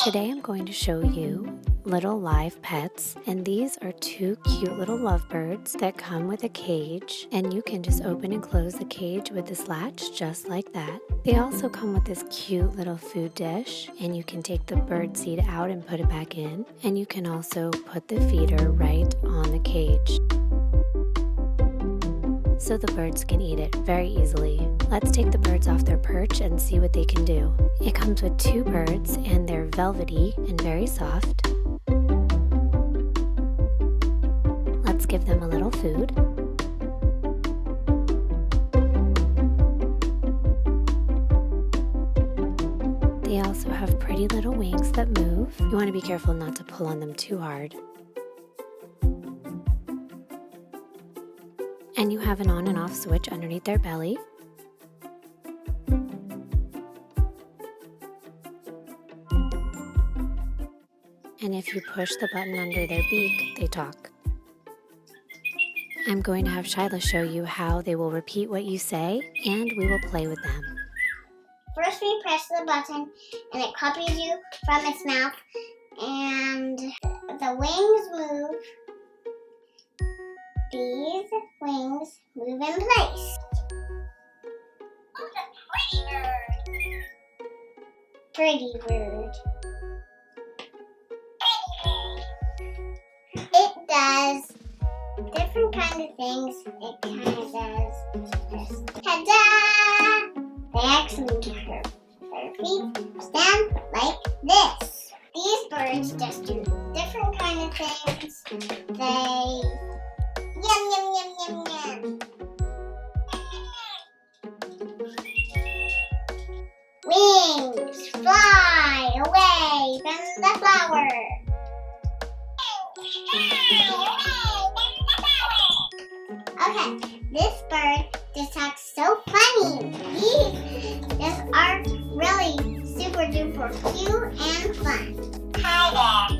Today I'm going to show you little live pets, and these are two cute little lovebirds that come with a cage, and you can just open and close the cage with this latch just like that. They also come with this cute little food dish, and you can take the bird seed out and put it back in, and you can also put the feeder right on the cage so the birds can eat it very easily. Let's take the birds off their perch and see what they can do. It comes with two birds, and they're velvety and very soft. Let's give them a little food. They also have pretty little wings that move. You want to be careful not to pull on them too hard. And you have an on and off switch underneath their belly. And if you push the button under their beak, they talk. I'm going to have Shyla show you how they will repeat what you say, and we will play with them. First we press the button, and it copies you from its mouth, and the wings move. These wings move in place. Oh, the pretty bird. Pretty bird. It does different kind of things. It kind of does this. Ta-da! They actually chirp. Their feet stand like this. These birds just do different kind of things. They yum, yum, yum, yum, yum. Wings fly away from the flower. Okay, this bird just talks so funny. These just are really super duper cute and fun. Hi there.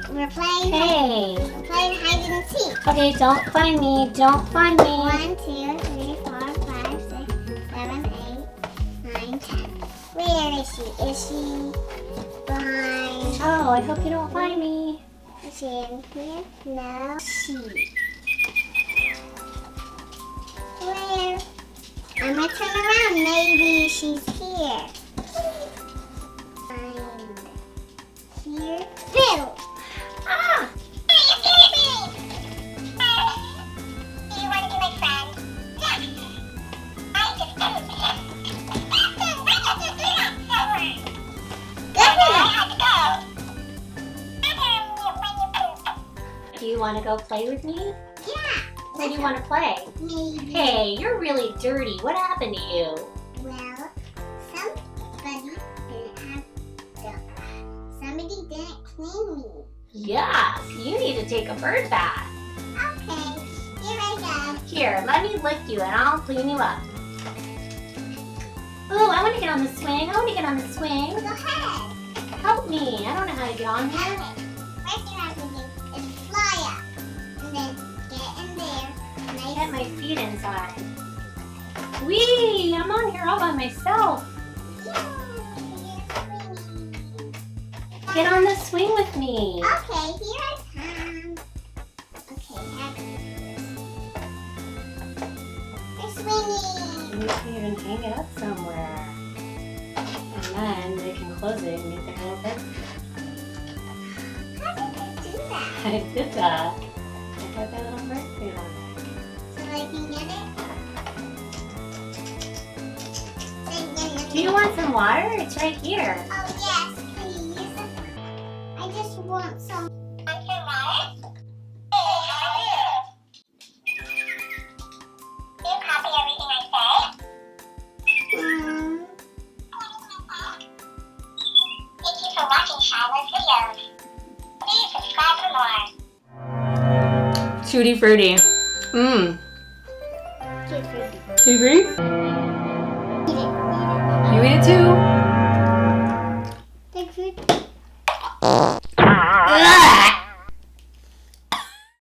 We're playing. Hey! We're playing hide and seek. Okay, don't find me. Don't find me. 1, 2, 3, 4, 5, 6, 7, 8, 9, 10. Where is she? Is she behind? Oh, I hope you don't find me. Is she in here? No. She. Where? I'm gonna turn around. Maybe she's here. Find here. Bill. Ah! Hey, you scared me! Do you want to be my friend? Yeah. I just don't. Do you want to go play with me? Yeah. Where do you want to play? Maybe. Hey, you're really dirty. What happened to you? Well, somebody didn't clean me. Yes, you need to take a bird bath. Okay, here I go. Here, let me lick you and I'll clean you up. Ooh, I want to get on the swing. Go ahead. Help me. I don't know how to get on here. Okay. First you have to do is fly up, and then get in there. Get my feet inside. Whee! I'm on here all by myself. Get on the swing with me. Okay, here I come. Okay, have this. We're swinging. You can even hang it up somewhere. And then they can close it and get their little bird. How did you do that? I did that. I got that little bird food on there. So I can get it? Do you want some water? It's right here. Oh, yes, please. I just want some. Tutti frutti. Mmm. Tutti frutti? Eat it. You eat it too?